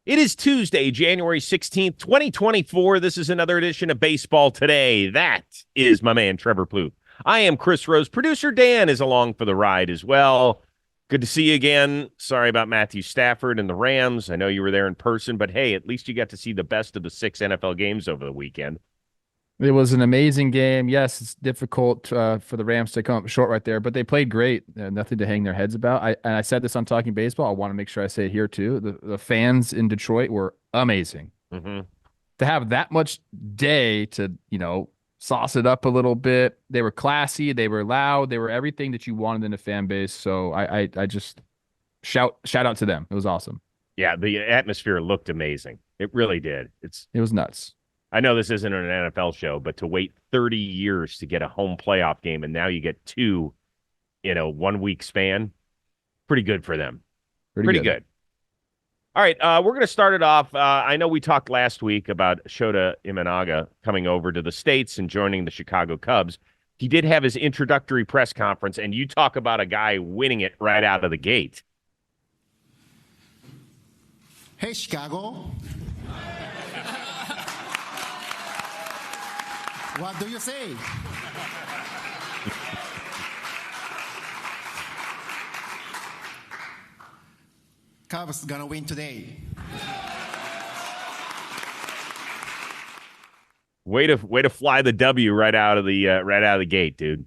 It is Tuesday, January 16th, 2024. This is another edition of Baseball Today. That is my man, Trevor Plouffe. I am Chris Rose. Producer Dan is along for the ride as well. Good to see you again. Sorry about Matthew Stafford and the Rams. I know you were there in person, but hey, at least you got to see the best of the 6 NFL games over the weekend. It was an amazing game. Yes, it's difficult for the Rams to come up short right there, but they played great. Nothing to hang their heads about. I said this on Talking Baseball. I want to make sure I say it here too. The fans in Detroit were amazing. Mm-hmm. To have that much day to, sauce it up a little bit. They were classy. They were loud. They were everything that you wanted in a fan base. So I just shout out to them. It was awesome. Yeah, the atmosphere looked amazing. It really did. It was nuts. I know this isn't an NFL show, but to wait 30 years to get a home playoff game and now you get two in a 1 week span, pretty good for them. Pretty good. All right, we're going to start it off. I know we talked last week about Shota Imanaga coming over to the States and joining the Chicago Cubs. He did have his introductory press conference, and you talk about a guy winning it right out of the gate. Hey, Chicago. What do you say? Cubs gonna win today. Way to fly the W right out of the gate, dude.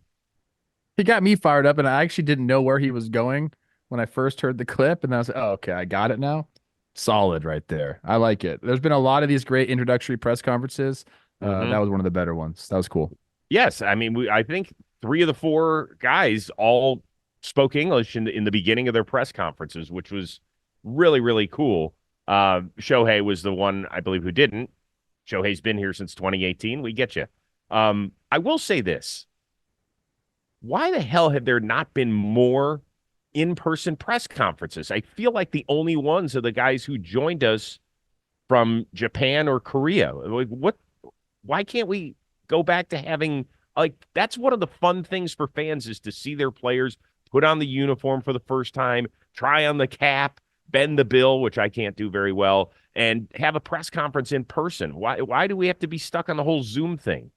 He got me fired up, and I actually didn't know where he was going when I first heard the clip, and I was like, oh, okay, I got it now. Solid right there. I like it. There's been a lot of these great introductory press conferences. That was one of the better ones. That was cool. Yes, I mean, I think 3 of the 4 guys all spoke English in the beginning of their press conferences, which was really, really cool. Shohei was the one, I believe, who didn't. Shohei's been here since 2018. We get you. I will say this. Why the hell have there not been more in-person press conferences? I feel like the only ones are the guys who joined us from Japan or Korea. Like, why can't we go back to having, that's one of the fun things for fans is to see their players put on the uniform for the first time, try on the cap, bend the bill, which I can't do very well, and have a press conference in person. Why do we have to be stuck on the whole Zoom thing?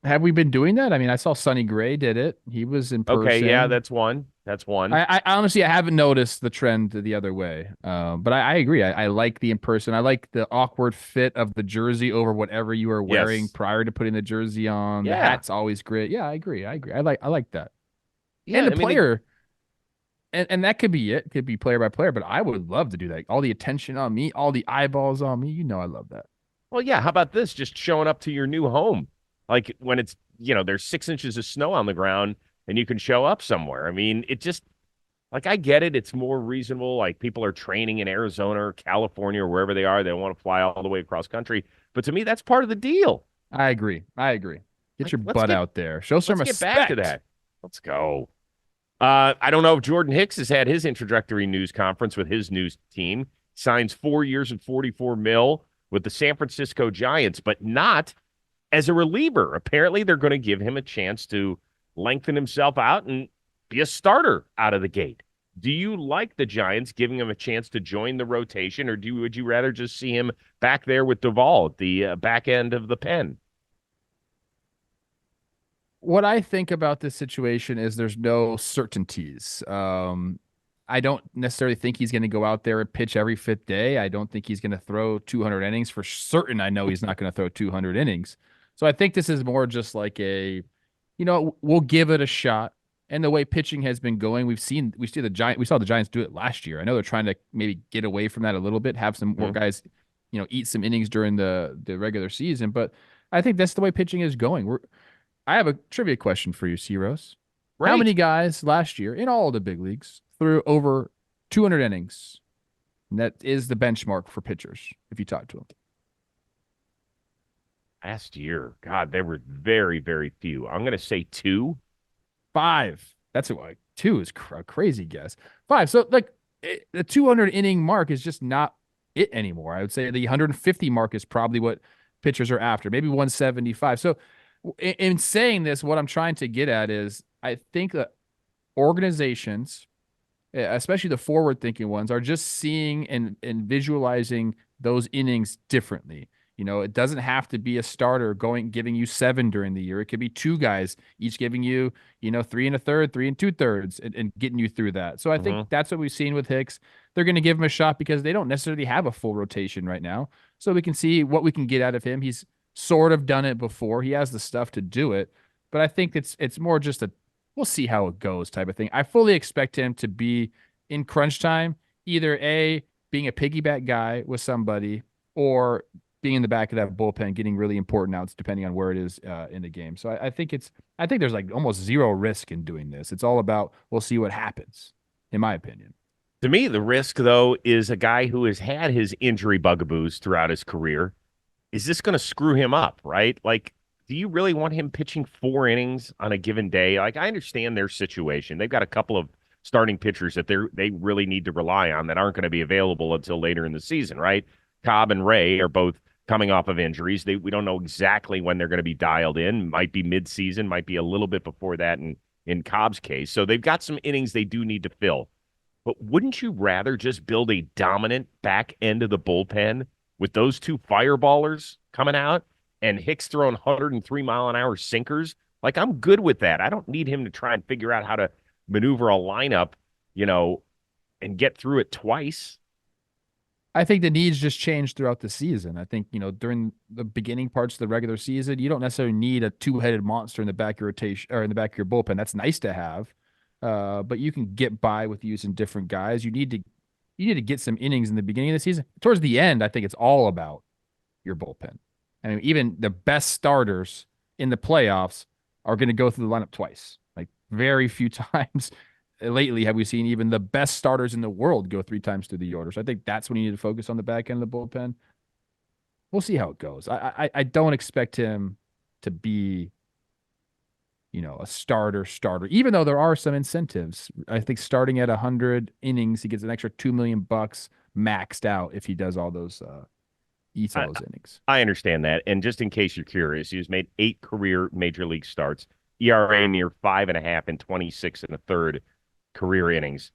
Have we been doing that? I mean, I saw Sonny Gray did it. He was in person. Okay, yeah, that's one. That's one. I honestly, I haven't noticed the trend the other way. But I agree. I like the in person. I like the awkward fit of the jersey over whatever you are wearing prior to putting the jersey on. Yeah. The hat's always great. Yeah, I agree. I like that. Yeah, and the player. And that could be it. It could be player by player, but I would love to do that. All the attention on me, all the eyeballs on me. I love that. Well, yeah. How about this? Just showing up to your new home. Like when it's, there's 6 inches of snow on the ground and you can show up somewhere. I mean, it just, I get it. It's more reasonable. Like people are training in Arizona or California or wherever they are. They don't want to fly all the way across country. But to me, that's part of the deal. I agree. Get your butt out there. Show some respect. Let's get back to that. Let's go. I don't know if Jordan Hicks has had his introductory news conference with his new team. Signs 4 years and $44 million with the San Francisco Giants, but not as a reliever. Apparently, they're going to give him a chance to lengthen himself out and be a starter out of the gate. Do you like the Giants giving him a chance to join the rotation, or would you rather just see him back there with Duvall at the back end of the pen? What I think about this situation is there's no certainties. I don't necessarily think he's going to go out there and pitch every 5th day. I don't think he's going to throw 200 innings for certain. I know he's not going to throw 200 innings. So I think this is more just like we'll give it a shot. And the way pitching has been going, we saw the Giants do it last year. I know they're trying to maybe get away from that a little bit, have some more guys, eat some innings during the regular season. But I think that's the way pitching is going. I have a trivia question for you, C-Rose. Right. How many guys last year in all the big leagues threw over 200 innings? And that is the benchmark for pitchers if you talk to them. Last year, God, there were very, very few. I'm going to say 2. 5. That's what 2 is a crazy guess. 5. So the 200 inning mark is just not it anymore. I would say the 150 mark is probably what pitchers are after. Maybe 175. So in saying this, what I'm trying to get at is I think that organizations especially the forward-thinking ones, are just seeing and visualizing those innings differently. It doesn't have to be a starter giving you 7 during the year. It could be 2 guys, each giving you, 3 1/3, 3 2/3, and getting you through that. So I think Mhm. that's what we've seen with Hicks. They're going to give him a shot because they don't necessarily have a full rotation right now. So we can see what we can get out of him. He's sort of done it before. He has the stuff to do it. But I think it's more just we'll see how it goes type of thing. I fully expect him to be in crunch time, either being a piggyback guy with somebody, or being in the back of that bullpen, getting really important outs depending on where it is in the game. So I think there's like almost zero risk in doing this. It's all about we'll see what happens, in my opinion. To me, the risk, though, is a guy who has had his injury bugaboos throughout his career. Is this going to screw him up, right? Like, do you really want him pitching 4 innings on a given day? Like, I understand their situation. They've got a couple of starting pitchers that they really need to rely on that aren't going to be available until later in the season, right? Cobb and Ray are both coming off of injuries. We don't know exactly when they're going to be dialed in. Might be mid-season, might be a little bit before that in Cobb's case. So they've got some innings they do need to fill. But wouldn't you rather just build a dominant back end of the bullpen with those 2 fireballers coming out and Hicks throwing 103-mile-an-hour sinkers? Like, I'm good with that. I don't need him to try and figure out how to maneuver a lineup, and get through it twice. I think the needs just change throughout the season. I think, during the beginning parts of the regular season, you don't necessarily need a 2-headed monster in the back of your rotation or in the back of your bullpen. That's nice to have. But you can get by with using different guys. You need to get some innings in the beginning of the season. Towards the end, I think it's all about your bullpen. I mean, even the best starters in the playoffs are going to go through the lineup twice. Like, very few times lately have we seen even the best starters in the world go 3 times through the order. So I think that's when you need to focus on the back end of the bullpen. We'll see how it goes. I don't expect him to be a starter, even though there are some incentives. I think starting at 100 innings, he gets an extra $2 million maxed out if he does all those, eats all those innings. I understand that. And just in case you're curious, he's made 8 career major league starts, ERA near 5.5 and 26 1/3 career innings.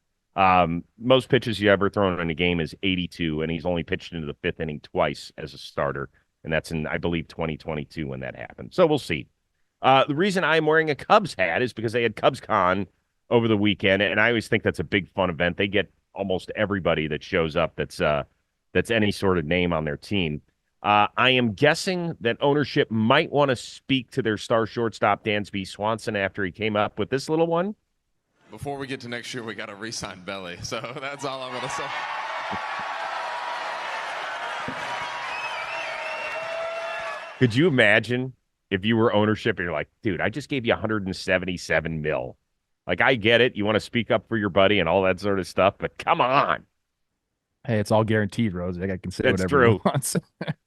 Most pitches you ever thrown in a game is 82, and he's only pitched into the 5th inning twice as a starter. And that's in, I believe, 2022 when that happened. So we'll see. The reason I'm wearing a Cubs hat is because they had CubsCon over the weekend, and I always think that's a big fun event. They get almost everybody that shows up that's any sort of name on their team. I am guessing that ownership might want to speak to their star shortstop, Dansby Swanson, after he came up with this little one. Before we get to next year, we got to re-sign Belly. So that's all I'm going to say. Could you imagine if you were ownership and you're like, dude, I just gave you 177 mil. Like, I get it. You want to speak up for your buddy and all that sort of stuff, but come on. Hey, it's all guaranteed, Rose. I can say That's whatever true. he wants.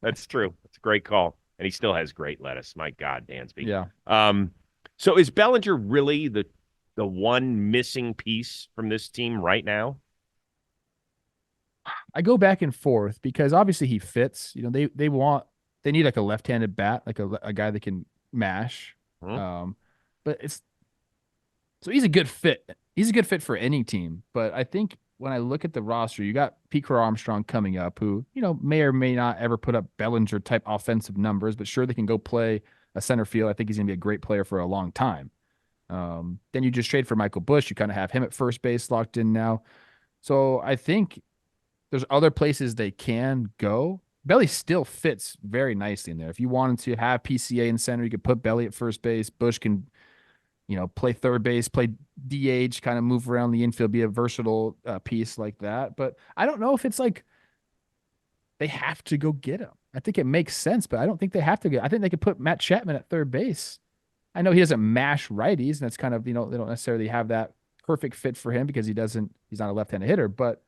That's true. It's a great call. And he still has great lettuce. My God, Dansby. Yeah. So is Bellinger really the one missing piece from this team right now? I go back and forth because obviously he fits. They need like a left-handed bat, like a guy that can mash. But so he's a good fit. He's a good fit for any team. But I think when I look at the roster, you got Pete Crow Armstrong coming up, who may or may not ever put up Bellinger type offensive numbers, but sure they can go play a center field. I think he's gonna be a great player for a long time. Then you just trade for Michael Busch. You kind of have him at first base locked in now. So I think there's other places they can go. Belly still fits very nicely in there. If you wanted to have PCA in center, you could put Belly at first base. Busch can, play third base, play DH, kind of move around the infield, be a versatile piece like that. But I don't know if it's like they have to go get him. I think it makes sense, but I don't think they have to get. I think they could put Matt Chapman at third base. I know he doesn't mash righties, and that's kind of, they don't necessarily have that perfect fit for him because he's not a left-handed hitter, but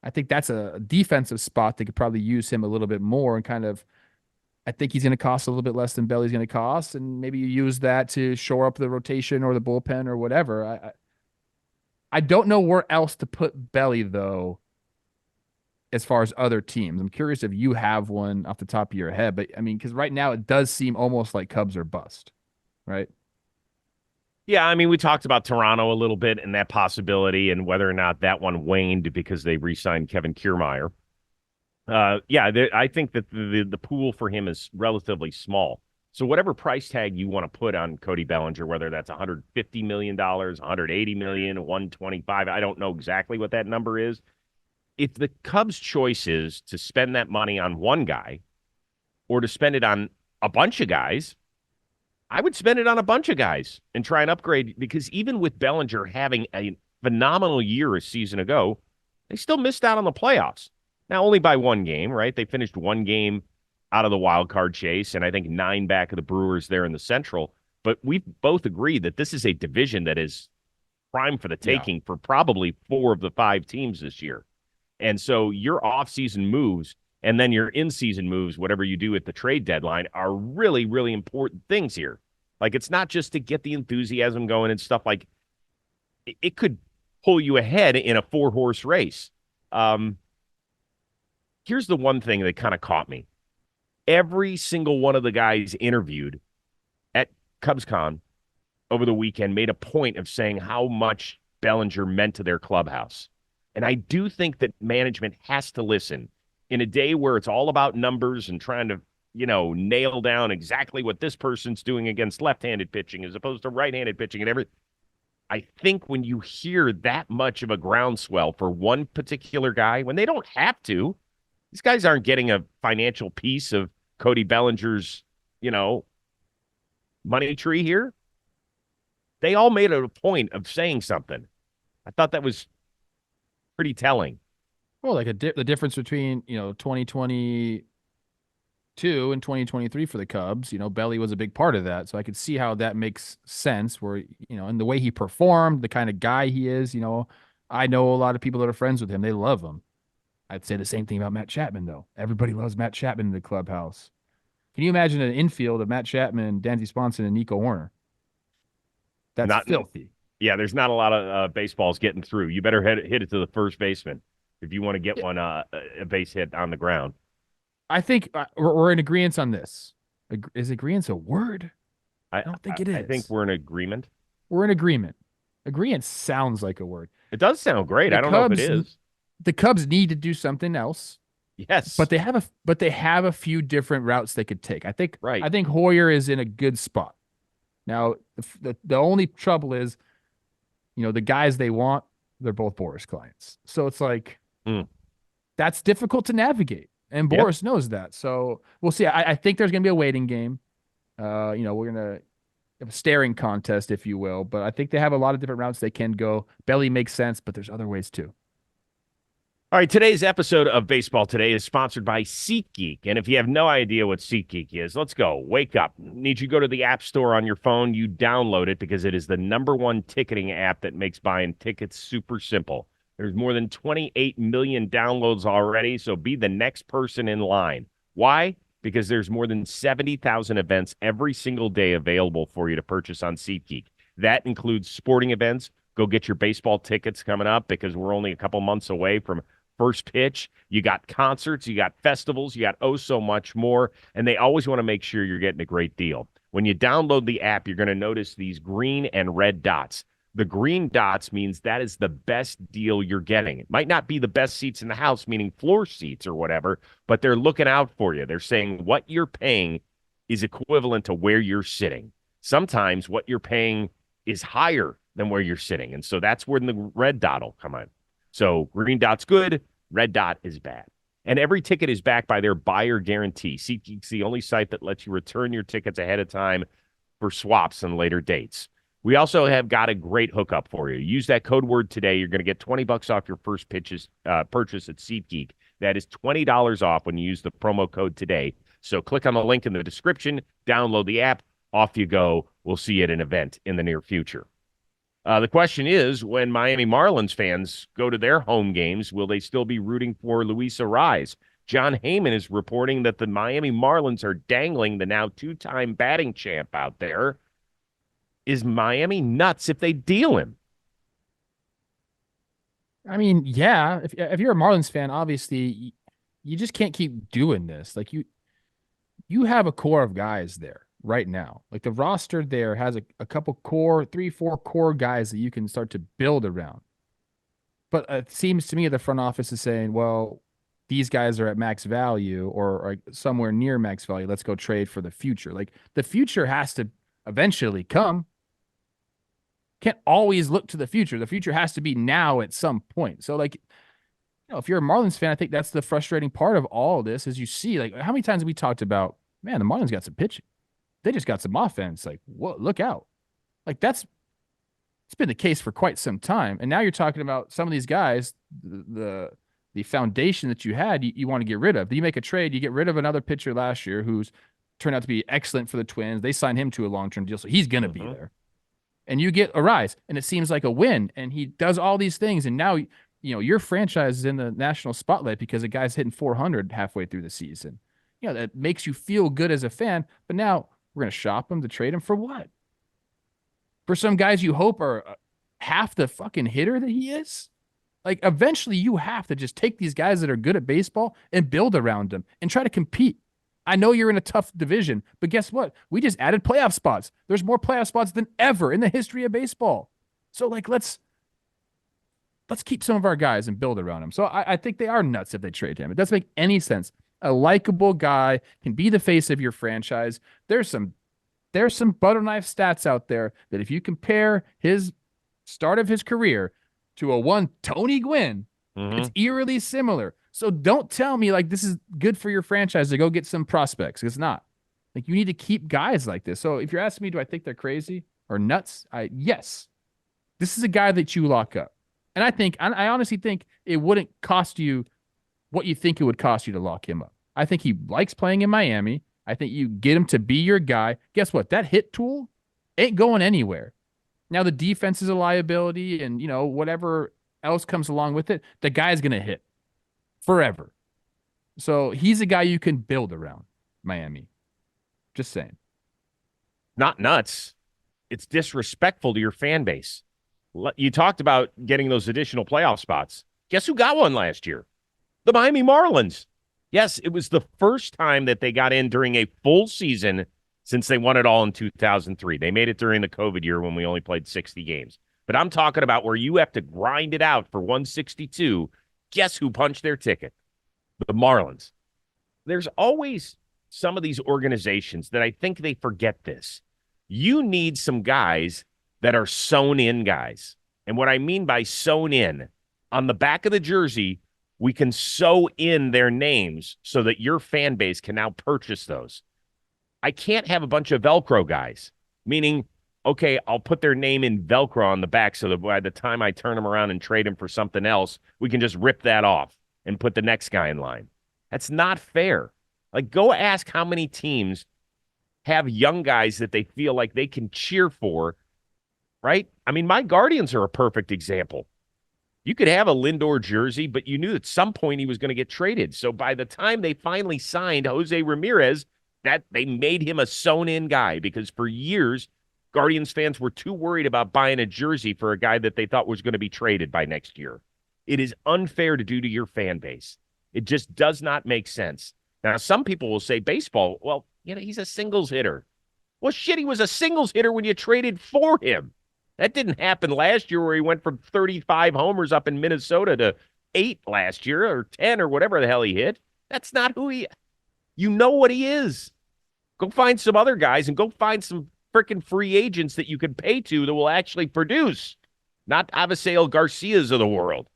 I think that's a defensive spot that could probably use him a little bit more and kind of, I think he's going to cost a little bit less than Belly's going to cost, and maybe you use that to shore up the rotation or the bullpen or whatever. I don't know where else to put Belly, though, as far as other teams. I'm curious if you have one off the top of your head, but I mean, because right now it does seem almost like Cubs are bust, right? Yeah, I mean, we talked about Toronto a little bit and that possibility and whether or not that one waned because they re-signed Kevin Kiermaier. I think that the pool for him is relatively small. So whatever price tag you want to put on Cody Bellinger, whether that's $150 million, $180 million, $125, I don't know exactly what that number is. If the Cubs' choice is to spend that money on one guy or to spend it on a bunch of guys, I would spend it on a bunch of guys and try and upgrade because even with Bellinger having a phenomenal year a season ago, they still missed out on the playoffs. Now, only by one game, right? They finished one game out of the wild card chase, and I think 9 back of the Brewers there in the Central. But we've both agreed that this is a division that is prime for the taking for probably 4 of the 5 teams this year. And so your offseason moves and then your in-season moves, whatever you do at the trade deadline, are really, really important things here. Like, it's not just to get the enthusiasm going and stuff. Like, it could pull you ahead in a 4-horse race. Here's the one thing that kind of caught me. Every single one of the guys interviewed at CubsCon over the weekend made a point of saying how much Bellinger meant to their clubhouse. And I do think that management has to listen in a day where it's all about numbers and trying to, nail down exactly what this person's doing against left-handed pitching as opposed to right-handed pitching and everything. I think when you hear that much of a groundswell for one particular guy, when they don't have to, these guys aren't getting a financial piece of Cody Bellinger's, money tree here. They all made it a point of saying something. I thought that was pretty telling. Well, like the difference between 2022 and 2023 for the Cubs, Belly was a big part of that, so I could see how that makes sense. Where and the way he performed, the kind of guy he is, I know a lot of people that are friends with him. They love him. I'd say the same thing about Matt Chapman, though. Everybody loves Matt Chapman in the clubhouse. Can you imagine an infield of Matt Chapman, Dansby Swanson, and Nico Warner? That's filthy. Yeah, there's not a lot of baseballs getting through. You better hit it to the first baseman if you want to get one a base hit on the ground. I think we're in agreement on this. Is agreement a word? I don't think it is. I think we're in agreement. We're in agreement. Agreement sounds like a word. It does sound great. I don't know if it is. The Cubs need to do something else. Yes, but they have a few different routes they could take. I think right. I think Hoyer is in a good spot. Now the only trouble is, the guys they want, they're both Boras clients. So it's like that's difficult to navigate, and Boras knows that. So we'll see. I think there's going to be a waiting game. We're going to have a staring contest, if you will. But I think they have a lot of different routes they can go. Belly makes sense, but there's other ways too. All right, today's episode of Baseball Today is sponsored by SeatGeek. And if you have no idea what SeatGeek is, let's go. Wake up. Need you to go to the App Store on your phone. You download it because it is the #1 ticketing app that makes buying tickets super simple. There's more than 28 million downloads already, so be the next person in line. Why? Because there's more than 70,000 events every single day available for you to purchase on SeatGeek. That includes sporting events. Go get your baseball tickets coming up because we're only a couple months away from first pitch. You got concerts, you got festivals, you got so much more, and they always want to make sure you're getting a great deal. When you download the app, you're going to notice these green and red dots. The green dots means that is the best deal you're getting. It might not be the best seats in the house, meaning floor seats or whatever, but they're looking out for you. They're saying what you're paying is equivalent to where you're sitting. Sometimes what you're paying is higher than where you're sitting, and so that's where the red dot will come in. So green dot's good, red dot is bad. And every ticket is backed by their buyer guarantee. SeatGeek's the only site that lets you return your tickets ahead of time for swaps and later dates. We also have got a great hookup for you. Use that code word today. You're going to get $20 off your first purchase at SeatGeek. That is $20 off when you use the promo code today. So click on the link in the description, download the app, off you go. We'll see you at an event in the near future. The question is, when Miami Marlins fans go to their home games, will they still be rooting for Luis Arraez? John Heyman is reporting that the Miami Marlins are dangling the now 2-time batting champ out there. Is Miami nuts if they deal him? I mean, yeah. If you're a Marlins fan, obviously you just can't keep doing this. Like you have a core of guys there. right now. Like the roster there has a couple core, 3, 4 core guys that you can start to build around. But it seems to me the front office is saying, well, these guys are at max value or somewhere near max value. Let's go trade for the future. Like the future has to eventually come. Can't always look to the future. The future has to be now at some point. So like, if you're a Marlins fan, I think that's the frustrating part of all of this is you see like how many times have we talked about, man, the Marlins got some pitching. They just got some offense. Like, what? Look out. Like it's been the case for quite some time. And now you're talking about some of these guys, the foundation that you had, you want to get rid of. You make a trade, you get rid of another pitcher last year who's turned out to be excellent for the Twins. They signed him to a long-term deal, so he's going to be there. And you get Arraez, and it seems like a win. And he does all these things, and now your franchise is in the national spotlight because a guy's hitting 400 halfway through the season. That makes you feel good as a fan. But now we're going to shop him to trade him for what? For some guys you hope are half the fucking hitter that he is? Like, eventually you have to just take these guys that are good at baseball and build around them and try to compete. I know you're in a tough division, but guess what? We just added playoff spots. There's more playoff spots than ever in the history of baseball. So, like, let's keep some of our guys and build around them. So I think they are nuts if they trade him. It doesn't make any sense. A likable guy can be the face of your franchise. There's some butter knife stats out there that if you compare his start of his career to a one Tony Gwynn, it's eerily similar. So don't tell me like this is good for your franchise to go get some prospects. It's not. Like you need to keep guys like this. So if you're asking me, do I think they're crazy or nuts? Yes. This is a guy that you lock up. And I honestly think it wouldn't cost you what you think it would cost you to lock him up. I think he likes playing in Miami. I think you get him to be your guy. Guess what? That hit tool ain't going anywhere. Now the defense is a liability and, whatever else comes along with it, the guy's going to hit forever. So he's a guy you can build around Miami. Just saying. Not nuts. It's disrespectful to your fan base. You talked about getting those additional playoff spots. Guess who got one last year? The Miami Marlins. Yes, it was the first time that they got in during a full season since they won it all in 2003. They made it during the COVID year when we only played 60 games. But I'm talking about where you have to grind it out for 162. Guess who punched their ticket? The Marlins. There's always some of these organizations that I think they forget this. You need some guys that are sewn in guys. And what I mean by sewn in, on the back of the jersey, we can sew in their names so that your fan base can now purchase those. I can't have a bunch of Velcro guys, meaning, okay, I'll put their name in Velcro on the back so that by the time I turn them around and trade them for something else, we can just rip that off and put the next guy in line. That's not fair. Like, go ask how many teams have young guys that they feel like they can cheer for, right? I mean, my Guardians are a perfect example. You could have a Lindor jersey, but you knew at some point he was going to get traded. So by the time they finally signed Jose Ramirez, that they made him a sewn-in guy because for years, Guardians fans were too worried about buying a jersey for a guy that they thought was going to be traded by next year. It is unfair to do to your fan base. It just does not make sense. Now, some people will say baseball, well, he's a singles hitter. Well, shit, he was a singles hitter when you traded for him. That didn't happen last year where he went from 35 homers up in Minnesota to 8 last year or 10 or whatever the hell he hit. That's not who he is. You know what he is. Go find some other guys and go find some freaking free agents that you can pay to that will actually produce, not Avisail Garcias of the world.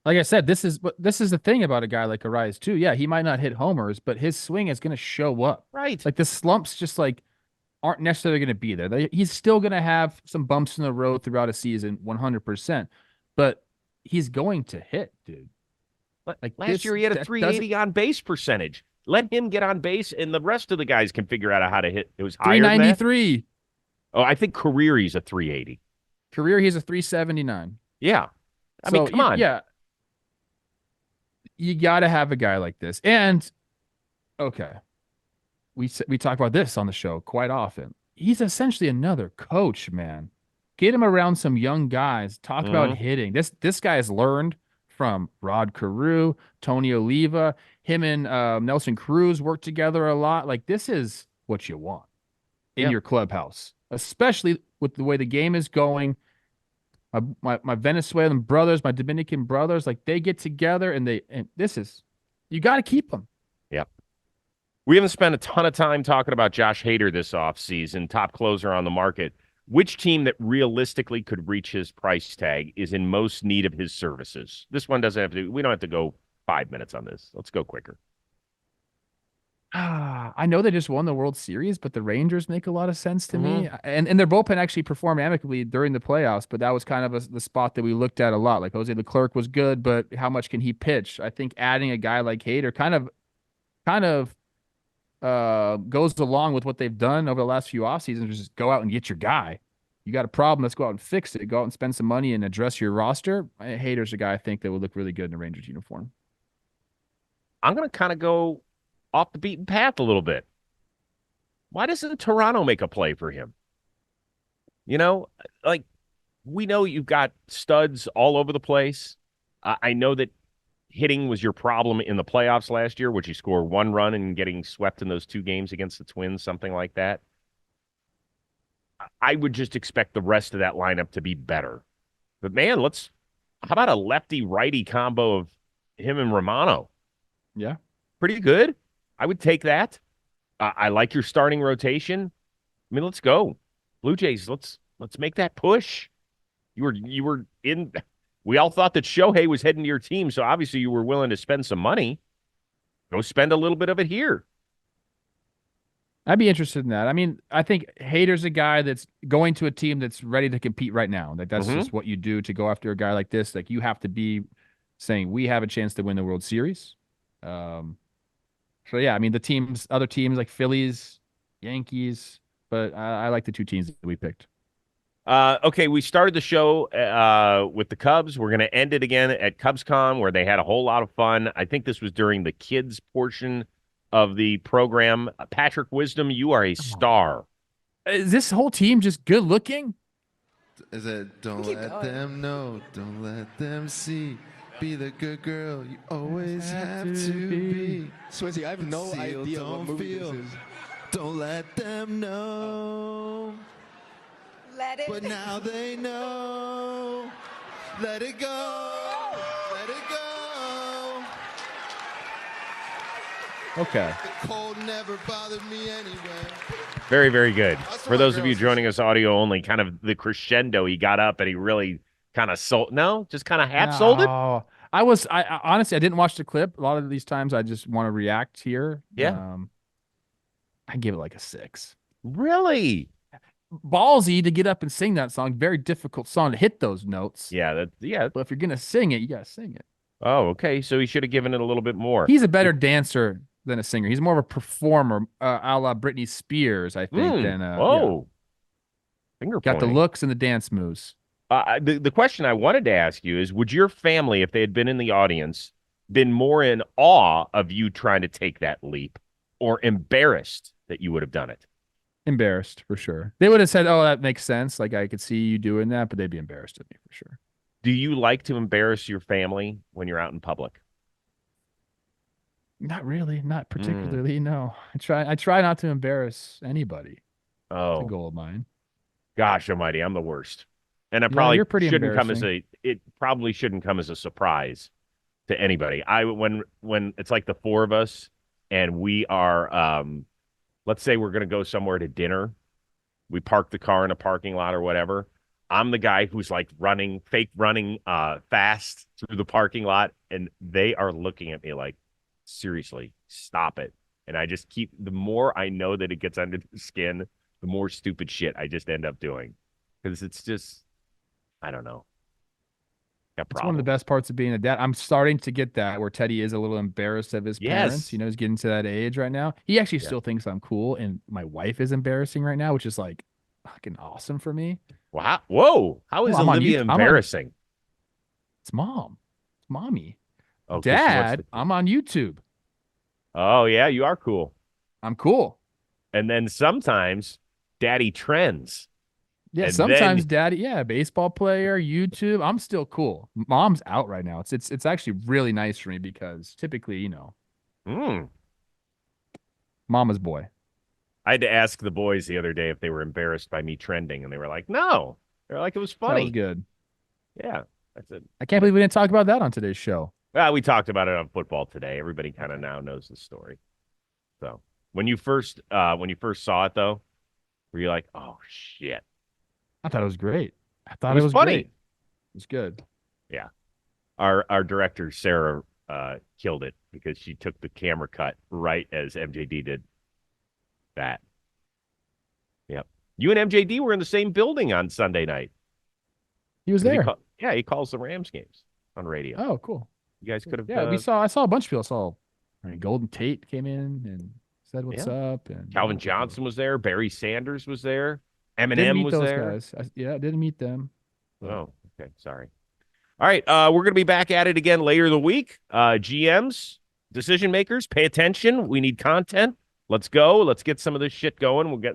Like I said, this is the thing about a guy like Arraez too. Yeah, he might not hit homers, but his swing is going to show up. Right. Like the slumps just aren't necessarily going to be there. He's still going to have some bumps in the road throughout a season, 100%. But he's going to hit, dude. Like last year, he had a 380 on base percentage. Let him get on base, and the rest of the guys can figure out how to hit. It was higher 393. Than that. Oh, I think career he's a 380. Career he's a 379. Yeah, I mean, come on. Yeah, you got to have a guy like this. And okay, we talk about this on the show quite often. He's essentially another coach, man. Get him around some young guys. Talk about hitting. This guy has learned from Rod Carew, Tony Oliva. Him and Nelson Cruz work together a lot. Like, this is what you want in Yeah. your clubhouse, especially with the way the game is going. My Venezuelan brothers, my Dominican brothers, like they get together and you got to keep them. Yep. We haven't spent a ton of time talking about Josh Hader this offseason, top closer on the market. Which team that realistically could reach his price tag is in most need of his services? This one doesn't have to, we don't have to go 5 minutes on this. Let's go quicker. I know they just won the World Series, but the Rangers make a lot of sense to me. And their bullpen actually performed amicably during the playoffs, but that was kind of the spot that we looked at a lot. Like Jose Leclerc was good, but how much can he pitch? I think adding a guy like Hader kind of goes along with what they've done over the last few off seasons. Just go out and get your guy. You got a problem, let's go out and fix it. Go out and spend some money and address your roster. Hader's a guy I think that would look really good in a Rangers uniform. I'm going to kind of go off the beaten path a little bit. Why doesn't Toronto make a play for him? You know, like we know you've got studs all over the place. I know that hitting was your problem in the playoffs last year, which you scored 1 run and getting swept in those 2 games against the Twins, something like that. I would just expect the rest of that lineup to be better. But man, how about a lefty-righty combo of him and Romano? Yeah. Pretty good. I would take that. I like your starting rotation. I mean, let's go. Blue Jays, let's make that push. You were in. We all thought that Shohei was heading to your team, so obviously you were willing to spend some money. Go spend a little bit of it here. I'd be interested in that. I mean, I think Hader's a guy that's going to a team that's ready to compete right now. That's just what you do to go after a guy like this. Like you have to be saying we have a chance to win the World Series. So yeah, I mean other teams like Phillies, Yankees, but I like the 2 teams that we picked. Okay, we started the show with the Cubs. We're going to end it again at CubsCon, where they had a whole lot of fun. I think this was during the kids portion of the program. Patrick Wisdom, you are a star. Is this whole team just good looking? Is it don't let them know, don't let them see. Be the good girl you always have to be. Swizzy, I have no idea what movie this is. Don't let them know. Let it But now they know. Let it go. Let it go. Okay. The cold never bothered me anyway. Very, very good. That's For what those of you girls joining us audio only, kind of the crescendo, he got up and he really kind of just kind of half sold it. Oh, I honestly, I didn't watch the clip. A lot of these times I just want to react here. Yeah. I give it like a 6. Really? Ballsy to get up and sing that song. Very difficult song to hit those notes. Yeah. But if you're going to sing it, you got to sing it. Oh, okay. So he should have given it a little bit more. He's a better dancer than a singer. He's more of a performer, a la Britney Spears, I think. Finger got the pointing. looks and the dance moves. The question I wanted to ask you is, would your family, if they had been in the audience, been more in awe of you trying to take that leap or embarrassed that you would have done it? Embarrassed, for sure. They would have said, oh, that makes sense. Like, I could see you doing that, but they'd be embarrassed of me, for sure. Do you like to embarrass your family when you're out in public? Not really. Not particularly, no. I try not to embarrass anybody. Oh. It's a goal of mine. Gosh almighty, I'm the worst. And it probably you're pretty it probably shouldn't come as a surprise to anybody. When it's like the 4 of us and we are let's say we're going to go somewhere to dinner. We park the car in a parking lot or whatever. I'm the guy who's like fake running fast through the parking lot, and they are looking at me like, seriously, stop it. And I just the more I know that it gets under the skin, the more stupid shit I just end up doing. Because it's just, I don't know. It's one of the best parts of being a dad. I'm starting to get that where Teddy is a little embarrassed of his parents. You know, he's getting to that age right now. He actually still thinks I'm cool, and my wife is embarrassing right now, which is like fucking awesome for me. Wow. Whoa. How is Olivia embarrassing? It's mom. It's mommy. Oh, Dad, I'm on YouTube. Oh, yeah, you are cool. I'm cool. And then sometimes daddy trends. Yeah, sometimes daddy, baseball player, YouTube. I'm still cool. Mom's out right now. It's actually really nice for me because typically, mama's boy. I had to ask the boys the other day if they were embarrassed by me trending, and they were like, "No." They're like, "It was That funny." was good. Yeah, that's it. I can't believe we didn't talk about that on today's show. Well, we talked about it on football today. Everybody kind of now knows the story. So when you first saw it though, were you like, "Oh shit"? I thought it was great. I thought It it was funny. great. It was good. Yeah. Our director Sarah killed it because she took the camera cut right as MJD did that. Yep. You and MJD were in the same building on Sunday night. He was there. He calls the Rams games on radio. Oh, cool. You guys could have. Yeah, I saw a bunch of people. I saw Golden Tate came in and said what's up. And Calvin Johnson was there. Barry Sanders was there. Didn't Eminem meet was those there. guys. I didn't meet them. Oh, okay. Sorry. All right. We're going to be back at it again later in the week. GMs, decision makers, pay attention. We need content. Let's go. Let's get some of this shit going. We'll get,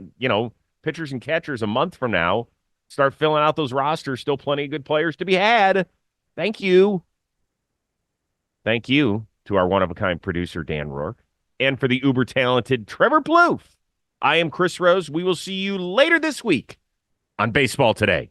pitchers and catchers a month from now. Start filling out those rosters. Still plenty of good players to be had. Thank you. Thank you to our one-of-a-kind producer, Dan Rourke, and for the uber-talented Trevor Plouffe. I am Chris Rose. We will see you later this week on Baseball Today.